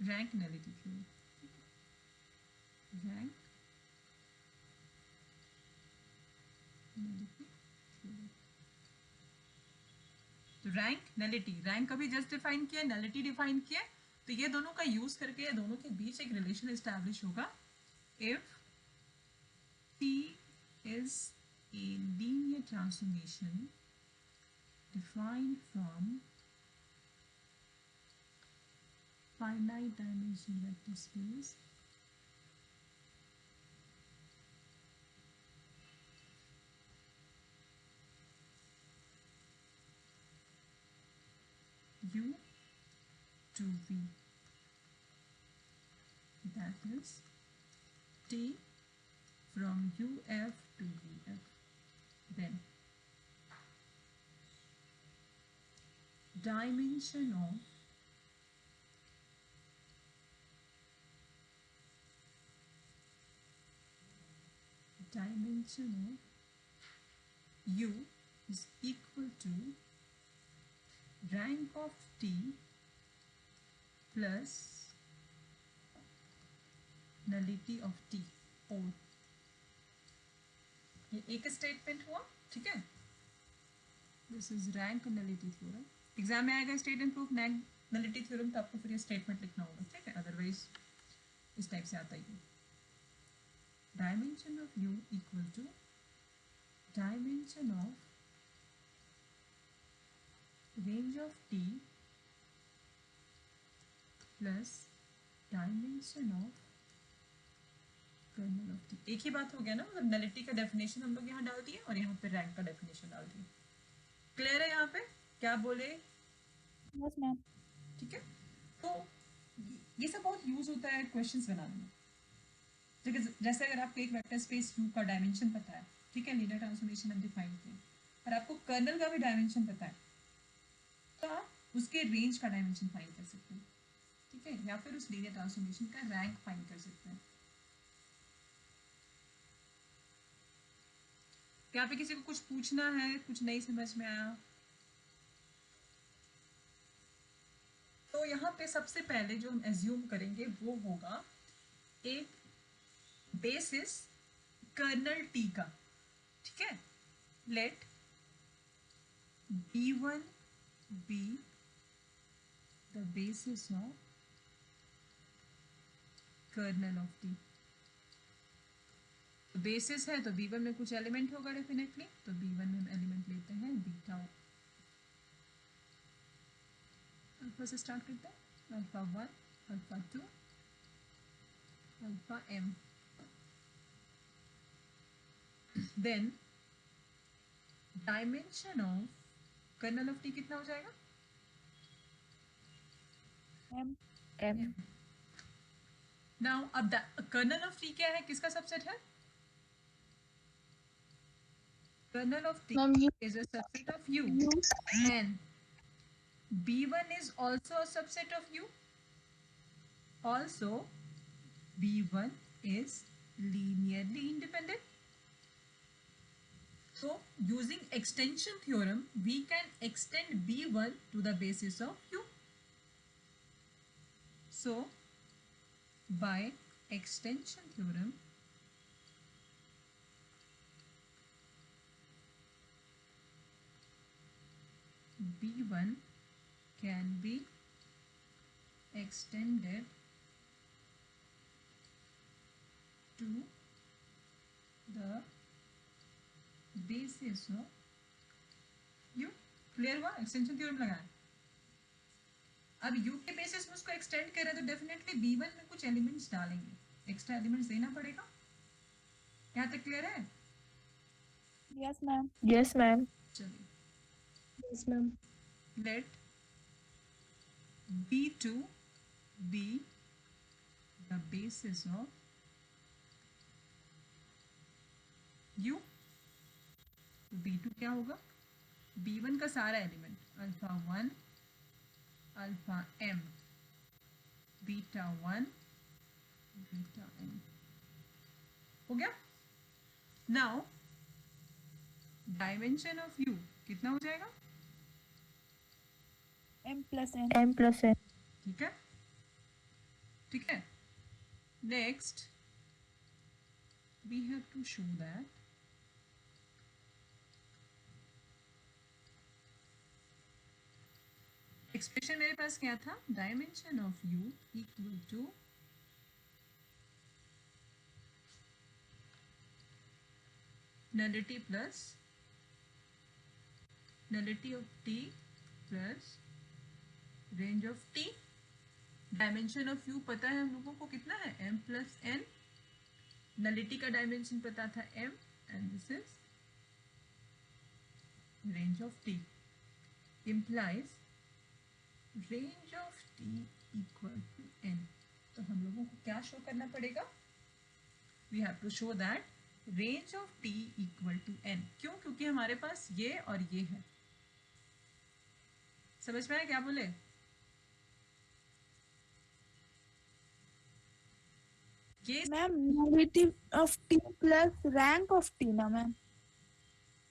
Rank nullity theorem, rank nullity theorem. तो rank nullity, rank अभी just define किया, nullity define किया, तो ये दोनों का यूज करके ये दोनों के बीच एक रिलेशन एस्टैब्लिश होगा। If T is a linear transformation defined from finite dimension vector space U to V, that is T from UF to VF, then dimension of U is equal to rank of T plus nullity of T, और ये एक statement हुआ, ठीक है। This is rank nullity theorem. Exam में आएगा state and proof rank nullity theorem, तो आपको फिर ये स्टेटमेंट लिखना होगा, ठीक है, अदरवाइज इस टाइप से आता ही है। Dimension of U equal to dimension of range of T plus dimension of kernel of T. एक ही बात हो गया ना, मतलब नलिटी का डेफिनेशन हम लोग यहाँ डाल दिए और यहाँ पे रैंक का डेफिनेशन डाल दिए। क्लियर है यहाँ पे क्या बोले? Yes ma'am. ठीक है, तो ये सब बहुत यूज होता है क्वेश्चंस बनाने में। जैसे अगर आपको एक वेक्टर स्पेस U का डायमेंशन पता है, ठीक है, लीनियर ट्रांसफॉर्मेशन हम डिफाइन किए, और आपको कर्नल का भी डायमेंशन पता है, तो आप उसके रेंज का डायमेंशन फाइंड कर सकते हैं, ठीक है, या फिर उस लीनियर ट्रांसफॉर्मेशन का रैंक फाइंड कर सकते हैं। यहाँ पे किसी को कुछ पूछना है, कुछ नहीं समझ में आया? तो यहाँ पे सबसे पहले जो हम एज्यूम करेंगे वो होगा एक बेसिस कर्नल टी का, ठीक है। Let B1 be the basis of kernel of T. तो बेसिस है तो B1 में कुछ एलिमेंट होगा डेफिनेटली, तो B1 में हम एलिमेंट लेते हैं बीटा। अल्फा से स्टार्ट करते हैं, alpha 1, alpha 2, alpha m। Then dimension of kernel of T कितना हो जाएगा? M m। नाउ अब कर्नल ऑफ टी क्या है, किसका सबसेट है? Kernel of T ma'am U is a subset of U, U and B1 is also a subset of U. Also, B1 is linearly independent. So, using extension theorem, we can extend B1 to the basis of U. So, by extension theorem, B1 can be extended to the basis of U. Clear हुआ? Extension theorem लगाएं। अब U के basis में उसको extend कर रहे हैं तो डेफिनेटली B1 में कुछ एलिमेंट्स डालेंगे, एक्स्ट्रा एलिमेंट्स देना पड़ेगा। यहाँ तक क्लियर है? Yes ma'am. Yes ma'am. चलिए, yes ma'am. Let B2 be the basis of U। तो B2 क्या होगा? B1 का सारा element, alpha 1, alpha m, beta 1, beta m। हो गया? नाउ डायमेंशन ऑफ U कितना हो जाएगा? M plus N. M plus N. ठीक है, ठीक है. Next we have to show that expression मेरे पास क्या था, dimension of U equal to nullity plus nullity of t plus range of t. Dimension of u पता है हम लोगों को कितना है, m प्लस n. नलिटी का डायमेंशन पता था m and this is range of t implies range of t equal to n. तो हम लोगों को क्या शो करना पड़ेगा, we have to show that range of t equal to n. क्यों, क्योंकि हमारे पास ये और ये है. समझ में आया क्या बोले, ये ma'am nullity of t plus rank of t ना ma'am.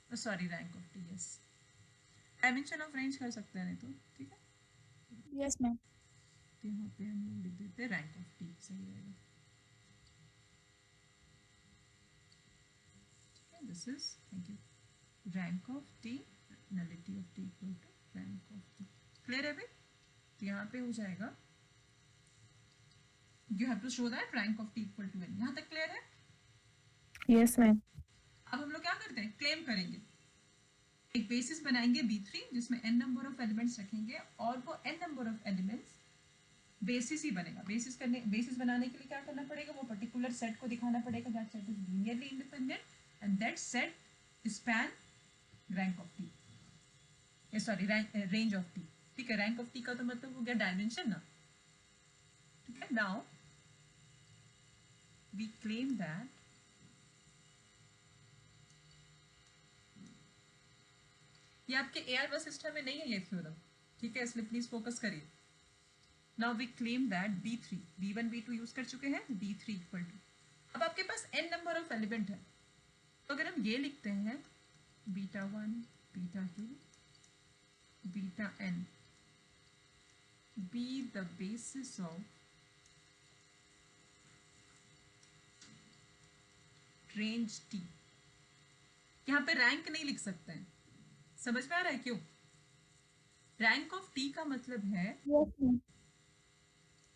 Sorry rank of T, yes. Dimension of range कर सकते हैं नहीं तो, ठीक है. Yes ma'am. यहाँ पे हम लोग लिख देते हैं रैंक ऑफ टी, सही रहेगा. This is, thank you, rank of T, nullity of T equal to rank of T. Clear है भाई. तो यहाँ पे हो जाएगा you have to show that rank of T equal to n. यहाँ तक क्लियर है. Yes ma'am. अब हम लोग क्या करते हैं, क्लेम करेंगे. एक बेसिस बनाएंगे B3 जिसमें n नंबर ऑफ एलिमेंट्स रखेंगे और वो n number of elements basis ही बनेगा. बेसिस बनाने के लिए क्या करना पड़ेगा, वो पर्टिकुलर सेट को दिखाना पड़ेगा that set is linearly independent and that set span rank of T, sorry range of T. ठीक है, रैंक ऑफ टी का तो मतलब हो गया डायमेंशन ना. ठीक है, नाउ वी क्लेम दैट ये आपके एआर बस सिस्टम में नहीं है ये थ्योरम, ठीक है, इसलिए प्लीज फोकस करिए. Now we claim that B3, B1 B2 use कर चुके हैं, B3 इक्वल टू, अब आपके पास n नंबर ऑफ एलिमेंट है. तो अगर हम ये लिखते हैं β1 β2 βn be the basis of range t. यहाँ पे रैंक नहीं लिख सकते हैं. समझ में आ रहा है क्यों. रैंक ऑफ टी का मतलब है Yes ma'am.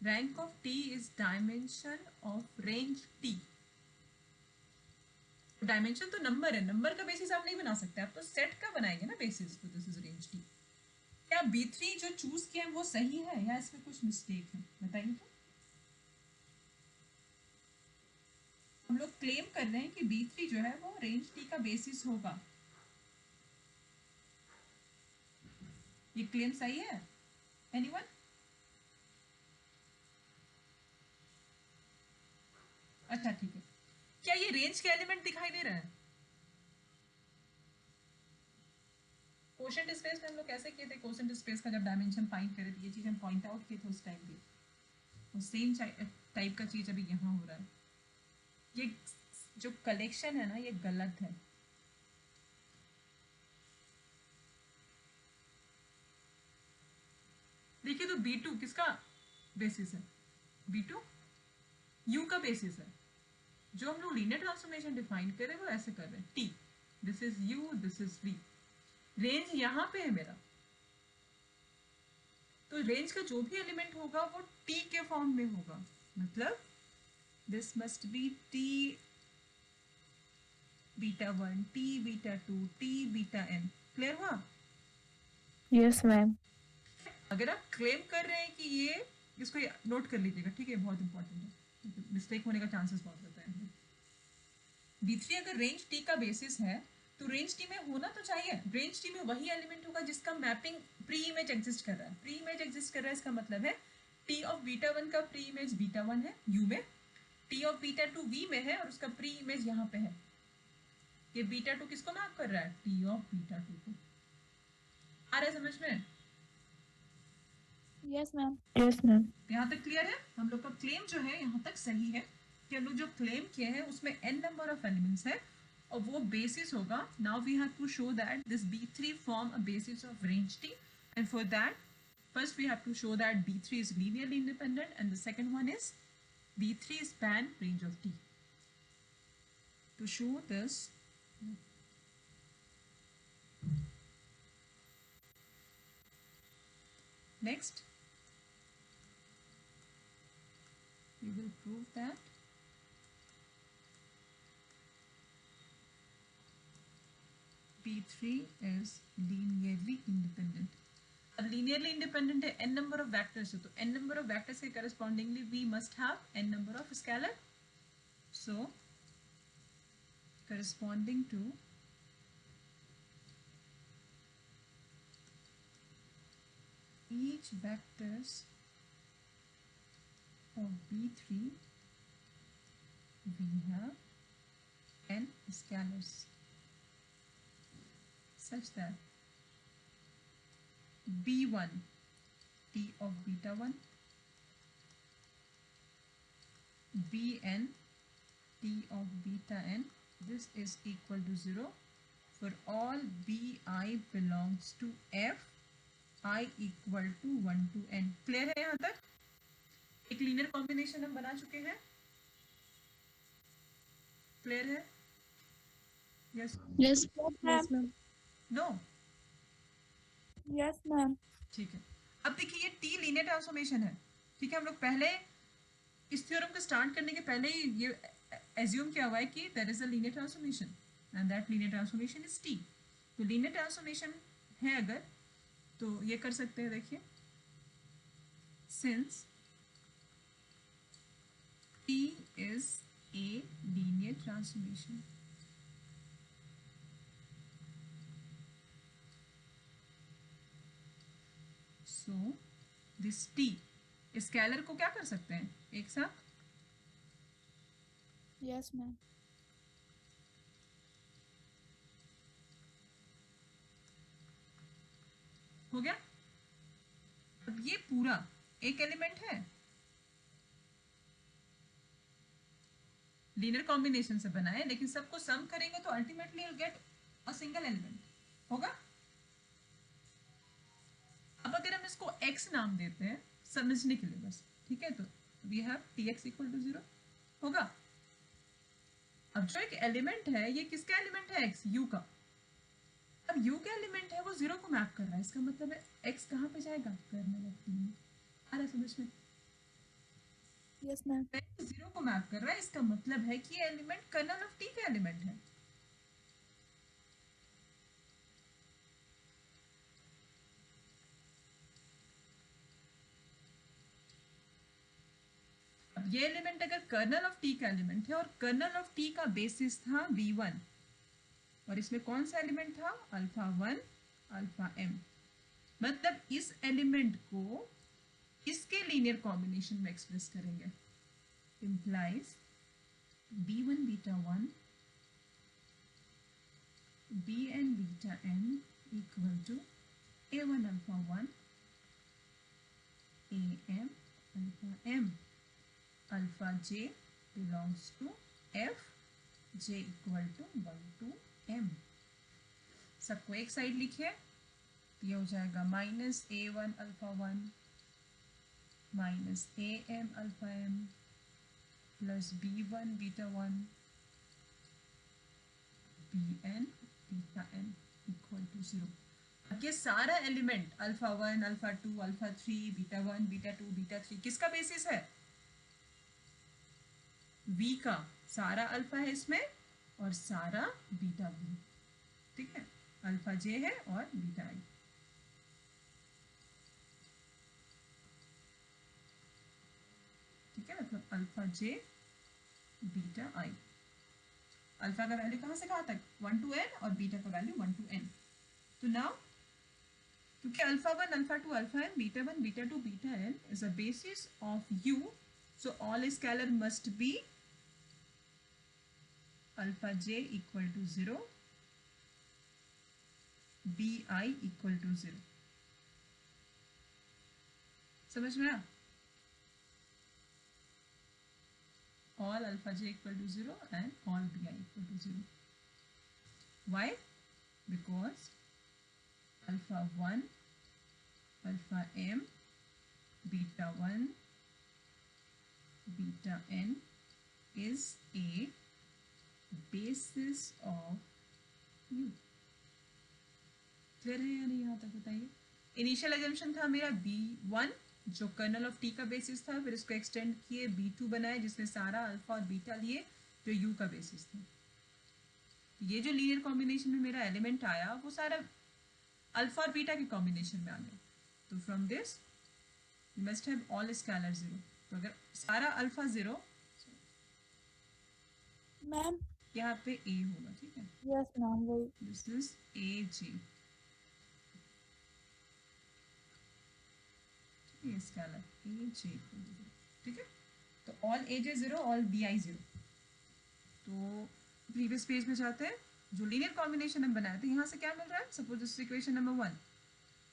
Rank of T is dimension of range T. Dimension तो नंबर है, नंबर का बेसिस आप नहीं बना सकते, आप तो सेट का बनाएंगे ना बेसिस. तो दिस इज रेंज टी. क्या B3 जो चूज किया है वो सही है या इसमें कुछ मिस्टेक है, बताइए. तो हम लोग क्लेम कर रहे हैं कि B3 जो है वो रेंज टी का बेसिस होगा. ये क्लेम सही है, एनीवन. अच्छा ठीक है. क्या ये रेंज के एलिमेंट दिखाई दे रहा है. क्वोशंट स्पेस में हम लोग कैसे किए थे, क्वोशंट स्पेस का जब डायमेंशन फाइंड करे थे, ये चीज हम पॉइंट आउट किए थे उस टाइम पे. और सेम टाइप का चीज अभी यहाँ हो रहा है. ये जो कलेक्शन है ना ये गलत है. देखिए तो B2 किसका बेसिस है, B2 U का बेसिस है. जो हम लोग लीनियर ट्रांसफॉर्मेशन डिफाइन कर रहे हैं वो ऐसे कर रहे हैं, T, this is U, this is V. Range यहाँ पे है मेरा, तो रेंज का जो भी एलिमेंट होगा वो T के फॉर्म में होगा. मतलब this must be T β1 T β2 T βn. Clear हुआ. Yes ma'am. अगर आप क्लेम कर रहे हैं कि ये, इसको नोट कर लीजिएगा, ठीक है, बहुत इंपॉर्टेंट है, मिस्टेक होने का चांसेस बहुत रहता है. B3 अगर रेंज T का बेसिस है तो रेंज T में होना तो चाहिए, रेंज T में वही एलिमेंट होगा जिसका मैपिंग प्री इमेज एग्जिस्ट कर रहा है. प्री इमेज एग्जिस्ट कर रहा है इसका मतलब है T ऑफ β1 का प्री इमेज β1 है U में, T ऑफ β2 V में है और उसका प्री इमेज यहाँ पे है. ये β2 किसको मैप कर रहा है, T ऑफ β2 को. आ रहा है समझ में. Yes ma'am. Yes ma'am. यहाँ तक क्लियर है. हम लोग का क्लेम जो है यहाँ तक सही है कि हम लोग जो क्लेम किए हैं उसमें n नंबर ऑफ एलिमेंट्स है और वो बेसिस होगा. Now we have to show that this B3 form a basis of range T and for first we have to show that B3 is linearly independent, and the second one is B3 span range of T. To show this, next we will prove that B3 is linearly independent. अब linearly independent है n number of vectors है, तो n number of vectors के correspondingly we must have n number of scalar. So corresponding to each vectors of B3 we have n scalars such that B1 T of beta 1, Bn T of beta n, this is equal to 0 for all Bi belongs to F, I equal to 1 to n. Clear है यहाँ तक? एक linear combination हम बना चुके हैं. Clear है? Yes? Yes, ma'am. No? Yes, ma'am. ठीक है. अब देखिए ये टी लीनियर ट्रांसफॉर्मेशन है. ठीक है, हम लोग पहले इस थ्योरम को स्टार्ट करने के पहले ही ये एज्यूम किया हुआ है कि there is a linear transformation and that linear transformation is T. तो लीनियर ट्रांसफॉर्मेशन है अगर, तो ये कर सकते हैं. देखिए, since T is a linear transformation, so this T scalar को क्या कर सकते हैं एक साथ? Yes, ma'am. हो गया. अब ये पूरा एक एलिमेंट है, लीनियर कॉम्बिनेशन से बना है, लेकिन सबको सम करेंगे तो ultimately you get a single element. होगा? अब अगर हम इसको x नाम देते हैं समझने के लिए बस, ठीक है, तो we have tx equal to 0. होगा? अब जो एक एलिमेंट है, ये किसका एलिमेंट है? x, u का. अब u का एलिमेंट है, वो 0 को मैप कर रहा है. इसका मतलब है x कहाँ पे जाएगा? कर्नल ऑफ t में. आ रहा है समझ में? Yes, ma'am. 0 को मैप कर रहा है, इसका मतलब है कि ये एलिमेंट कर्नल ऑफ t का एलिमेंट है. अब ये एलिमेंट अगर कर्नल ऑफ t का एलिमेंट है और कर्नल ऑफ t का बेसिस था v1 और इसमें कौन सा एलिमेंट था? Alpha 1 alpha m. मतलब इस एलिमेंट को इसके लीनियर कॉम्बिनेशन में एक्सप्रेस करेंगे. implies b1 beta 1 bn beta n equal to a1 alpha 1 am alpha m. alpha j belongs to f, j equal to 1 to m. सबको एक side लिखिए. ये हो जाएगा minus a1 alpha 1 minus am alpha m plus b1 beta 1 bn beta n equal to 0. अब ये सारा element alpha 1 alpha 2 alpha 3 beta 1 beta 2 beta 3 किसका बेसिस है? v का. सारा अल्फा है इसमें और सारा बीटा v. ठीक है, अल्फा j है और बीटा i. ठीक है, मतलब alpha j beta i. Alpha का वैल्यू कहाँ से कहाँ तक? 1 टू n और बीटा का वैल्यू 1 टू n. तो नाउ क्योंकि alpha 1 alpha 2 alpha n beta 1 beta 2 beta n is a basis of u, so all scalar must be alpha j equal to 0, bi equal to 0. समझ में आया? all alpha j equal to 0 and all bi equal to 0. Why? Because alpha 1 alpha m beta 1 beta n is a basis of u। Clear है या नहीं? यहाँ तक बताइए। Initial assumption था मेरा b1 जो कर्नल ऑफ t का बेसिस था, फिर इसको एक्सटेंड किए b2 बनाए जिसमें सारा अल्फा और बीटा लिए जो u का बेसिस था। ये जो लीनियर कॉम्बिनेशन में मेरा एलिमेंट आया वो सारा अल्फा और बीटा के कॉम्बिनेशन में आ गया। तो from this you must have all scalar zero. तो अगर सारा अल्फा जीरो, मैम यहाँ पे a होगा, ठीक है, यस मैम वही दिस इज ए जी, ये स्केलर ए जे, ठीक है। तो all a j zero, all b i zero. तो प्रीवियस पेज में जाते हैं, जो लीनियर कॉम्बिनेशन हम बनाए थे यहाँ से क्या मिल रहा है, सपोज दिस इक्वेशन नंबर 1।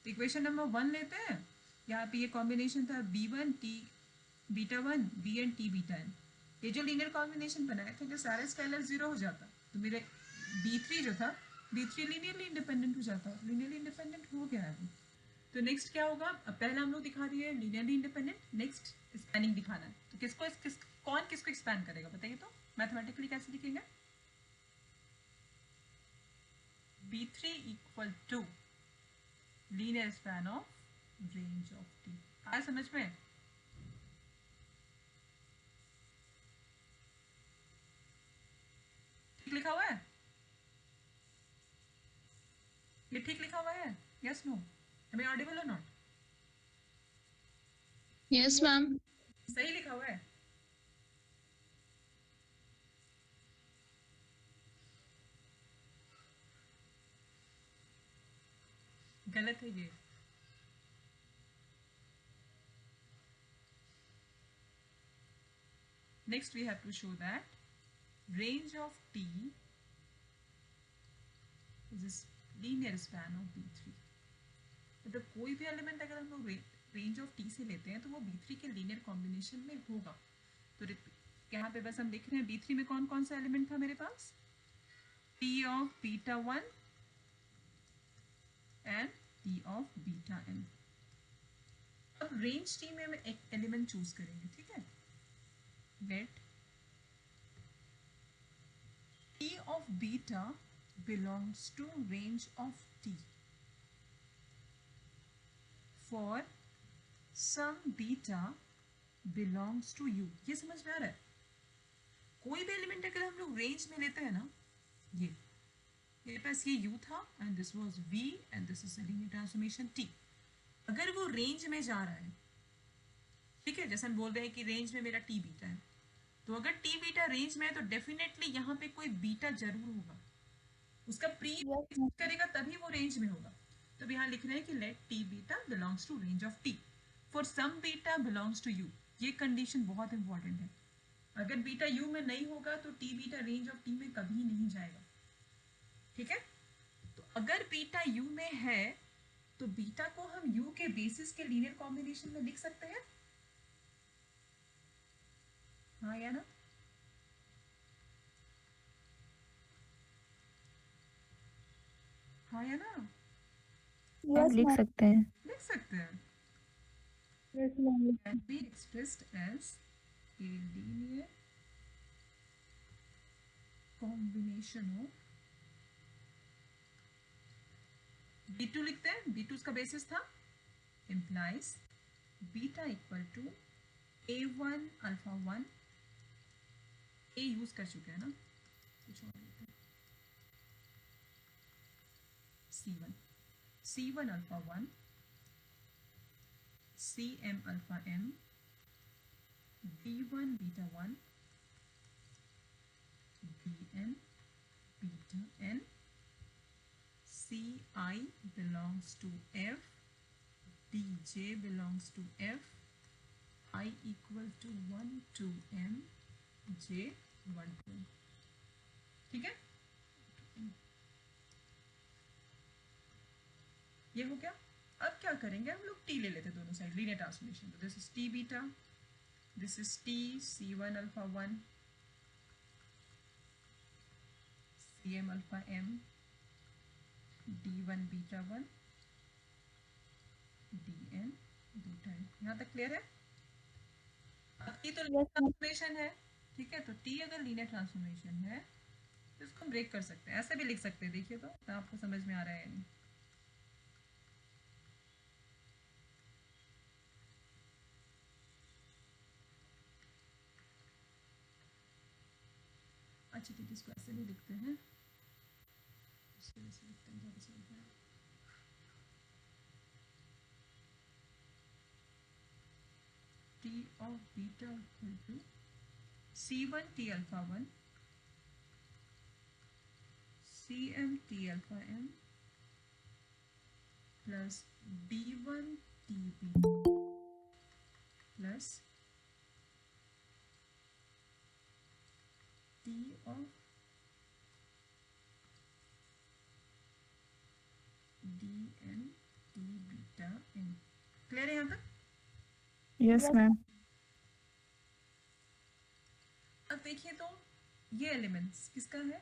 तो इक्वेशन नंबर 1 लेते हैं, यहाँ पे ये कॉम्बिनेशन था b1 t beta 1 bn t beta n। ये जो लीनियर कॉम्बिनेशन बनाए थे जो सारा स्केलर जीरो हो जाता, तो मेरे b3 जो था, b3 लीनियरली इंडिपेंडेंट हो जाता। लीनियरली इंडिपेंडेंट हो गया है वो। तो नेक्स्ट क्या होगा, अब पहला हम लोग दिखा दिए लीनियरली इंडिपेंडेंट, नेक्स्ट स्पैनिंग दिखाना है। तो कौन किसको एक्सपैंड करेगा बताइए तो, मैथमेटिकली कैसे लिखेंगे। b3 equal to linear span of range of t। आया समझ में? ठीक लिखा हुआ है? ये ठीक लिखा हुआ है? Yes no? Am I audible और नॉट? Yes ma'am. सही लिखा हुआ है? गलत है ये। Next we have to show that range of t is this linear span of b3। मतलब कोई भी एलिमेंट अगर हम लोग रेंज ऑफ t से लेते हैं तो वो b3 के लीनियर कॉम्बिनेशन में होगा। तो यहाँ पे बस हम लिख रहे हैं b3 में कौन कौन सा एलिमेंट था मेरे पास, t of beta 1 and t of beta n। अब रेंज t में हम एक एलिमेंट चूज करेंगे, ठीक है। Let t of beta belongs to range of t for some beta belongs to u। ये समझ में आ रहा है? कोई भी एलिमेंट अगर हम लोग रेंज में लेते हैं ना, ये मेरे पास ये u था and this was v and this is linear transformation t। अगर वो रेंज में जा रहा है, ठीक है, जैसे हम बोल रहे हैं कि रेंज में मेरा t बीटा है, तो अगर t बीटा रेंज में है तो डेफिनेटली यहाँ पे कोई बीटा जरूर होगा, उसका प्री करेगा तभी वो रेंज में होगा। तो यहाँ लिख रहे हैं कि let t beta belongs to range of t for some beta belongs to u। ये कंडीशन बहुत इंपॉर्टेंट है। अगर बीटा u में नहीं होगा तो t beta range of t में कभी नहीं जाएगा, ठीक है। तो अगर बीटा u में है तो बीटा को हम u के बेसिस के लीनियर कॉम्बिनेशन में लिख सकते हैं, हाँ या ना? हाँ या ना? यस लिख सकते हैं। लिख सकते हैं। Yes ma'am Can be expressed as a linear combination of b2 लिखते हैं, b2 उसका बेसिस था, implies beta equal to a1 alpha 1, a use कर चुके हैं ना, कुछ और लेते हैं, c1 alpha 1 cm alpha m b1 beta 1 bn beta n ci belongs to f dj belongs to f I equal to 1 to m j 1 to m। ठीक है, ये हो गया। अब क्या करेंगे, हम लोग t ले लेते हैं दोनों साइड, लीनियर ट्रांसफॉर्मेशन। तो this is t beta, this is t c1 alpha 1 cm alpha m d1 beta 1 d n beta n. यहाँ तक क्लियर है? आपकी तो Yes, लीनियर ma'am. ट्रांसफॉर्मेशन है, ठीक है, तो टी अगर लीनियर ट्रांसफॉर्मेशन है तो इसको हम ब्रेक कर सकते हैं, ऐसे भी लिख सकते हैं। देखिए तो आपको समझ में आ रहा है या नहीं? अच्छा ठीक है, इसको ऐसे भी लिखते हैं, इसको ऐसे लिखते हैं, ज़्यादा समझ में आएगा। T of beta equal to C1 T alpha 1 CM T alpha m plus D1 T beta plus T of dn T beta n। Clear है यहाँ तक? Yes, ma'am. अब देखिए तो ये एलिमेंट्स किसका है?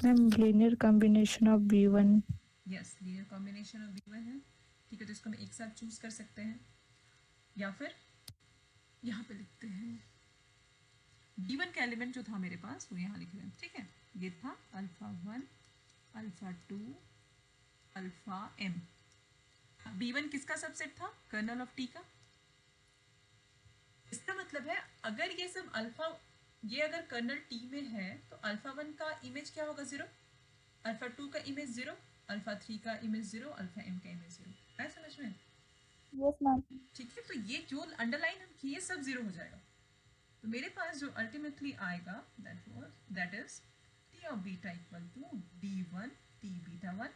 Ma'am, linear combination of B1. Yes, linear combination of B1 है, ठीक है, तो इसको हम एक साथ चूज कर सकते हैं, या फिर यहाँ पे लिखते हैं B1 का एलिमेंट जो था मेरे पास वो यहाँ लिख रहे हैं, ठीक है, ये था alpha 1 alpha 2 alpha m। B1 किसका सबसेट था? कर्नल ऑफ T का। इसका मतलब है अगर ये सब अल्फा, ये अगर कर्नल T में है तो अल्फा 1 का इमेज क्या होगा? 0, अल्फा 2 का इमेज 0, अल्फा 3 का इमेज 0, अल्फा m का इमेज 0। है समझ में? Yes, ma'am. ठीक है, तो ये जो अंडरलाइन हम किए सब 0 हो जाएगा, तो मेरे पास जो अल्टीमेटली आएगा that is T of beta equal to D1 T beta 1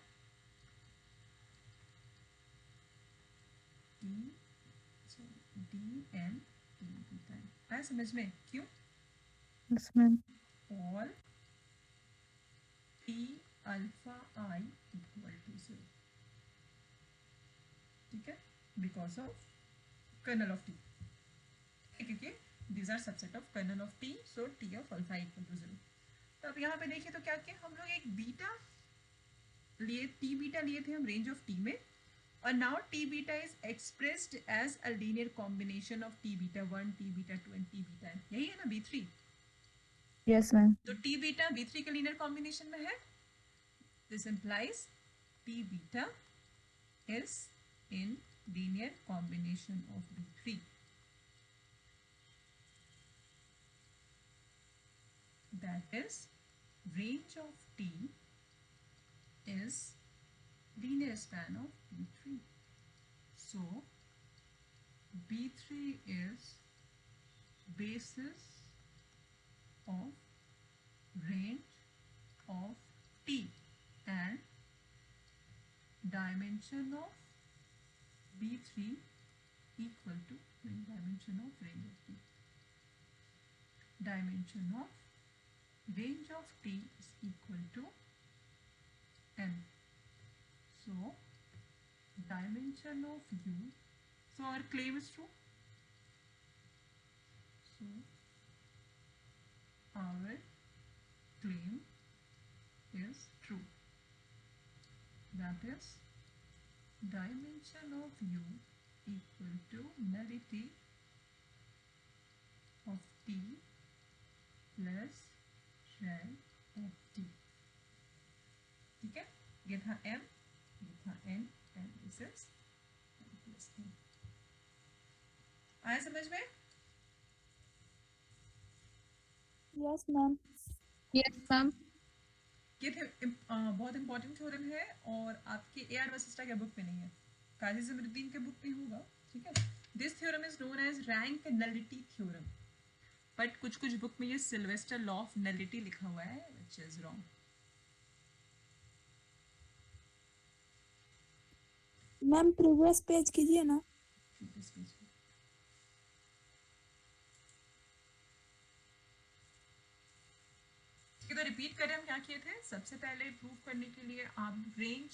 dn T beta n। है समझ में? क्यों? Yes, ma'am. All T alpha I equal to 0, ठीक है, because of kernel of T, क्योंकि these are subset of kernel of T, so T of alpha equal to 0। तो अब यहाँ पे देखिए तो क्या किया हम लोग, एक बीटा लिए, T बीटा लिए थे हम रेंज ऑफ T में, और now T beta is expressed as a linear combination of T beta 1 T beta 2 and T beta n। यही है ना B3? Yes, ma'am. तो T बीटा B3 के लीनियर कॉम्बिनेशन में है, this implies T beta is in linear combination of B3। That is range of T is linear span of B3, so B3 is basis of range of T and dimension of B3 equal to dimension of range of T। Dimension of range of T is equal to n, so dimension of U, so our claim is true, so our claim is true, that is dimension of U equal to nullity of T plus rank of T। ठीक है, ये था M, ये था N and this is M plus N। आया समझ में? Yes, ma'am. Yes, ma'am. ये थे बहुत इंपॉर्टेंट थ्योरम है, और आपके AR वशिष्ठा के बुक में नहीं है, काजी ज़मीरुद्दीन के बुक में होगा, ठीक है। This theorem is known as rank nullity theorem, but कुछ कुछ बुक में ये सिल्वेस्टर लॉ ऑफ नलिटी लिखा हुआ है, which is wrong. Ma'am, previous page कीजिए ना. This page पे। ठीक है, तो रिपीट करें हम क्या किए थे। सबसे पहले प्रूव करने के लिए आप रेंज,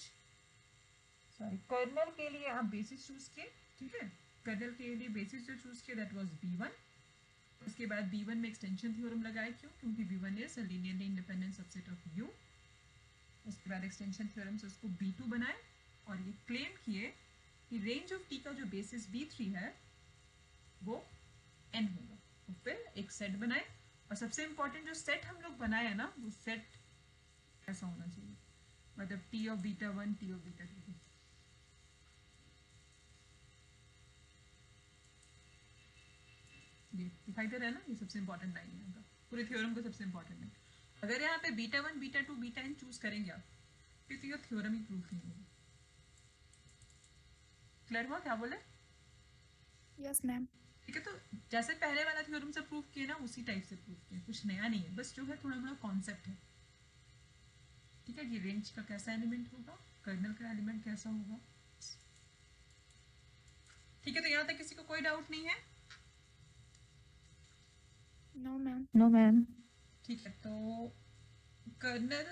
सॉरी, कर्नल के लिए आप बेसिस चूज किए, ठीक है, कर्नल के लिए बेसिस जो चूज किए दैट वाज B1। उसके बाद B1 में एक्सटेंशन थ्योरम लगाए, क्यों? क्योंकि B1 is a linearly independent subset of U। उसके बाद एक्सटेंशन थ्योरम से उसको B2 बनाए, और ये क्लेम किए कि रेंज ऑफ टी का जो बेसिस B3 है वो n होगा। तो फिर एक सेट बनाए, और सबसे इंपॉर्टेंट जो सेट हम लोग बनाए है ना, वो सेट ऐसा होना चाहिए, मतलब T ऑफ β1 T ऑफ β2। ये दिखाई दे रहा है ना, ये सबसे इंपॉर्टेंट लाइन है इनका, पूरे थ्योरम का सबसे इंपॉर्टेंट है। अगर यहाँ पे β1 β2 βn चूज करेंगे आप, फिर तो ये थ्योरम ही प्रूफ नहीं होगा। क्लियर हुआ क्या बोले? Yes, ma'am. ठीक है, तो जैसे पहले वाला थ्योरम से प्रूफ किए ना, उसी टाइप से प्रूफ किए, कुछ नया नहीं है, बस जो है थोड़ा थोड़ा कॉन्सेप्ट है। ठीक है, ये रेंज का कैसा एलिमेंट होगा, कर्नल का एलिमेंट कैसा होगा। ठीक है, तो यहाँ तक किसी को कोई डाउट नहीं है? No, ma'am. No, ma'am. ठीक है, तो कर्नल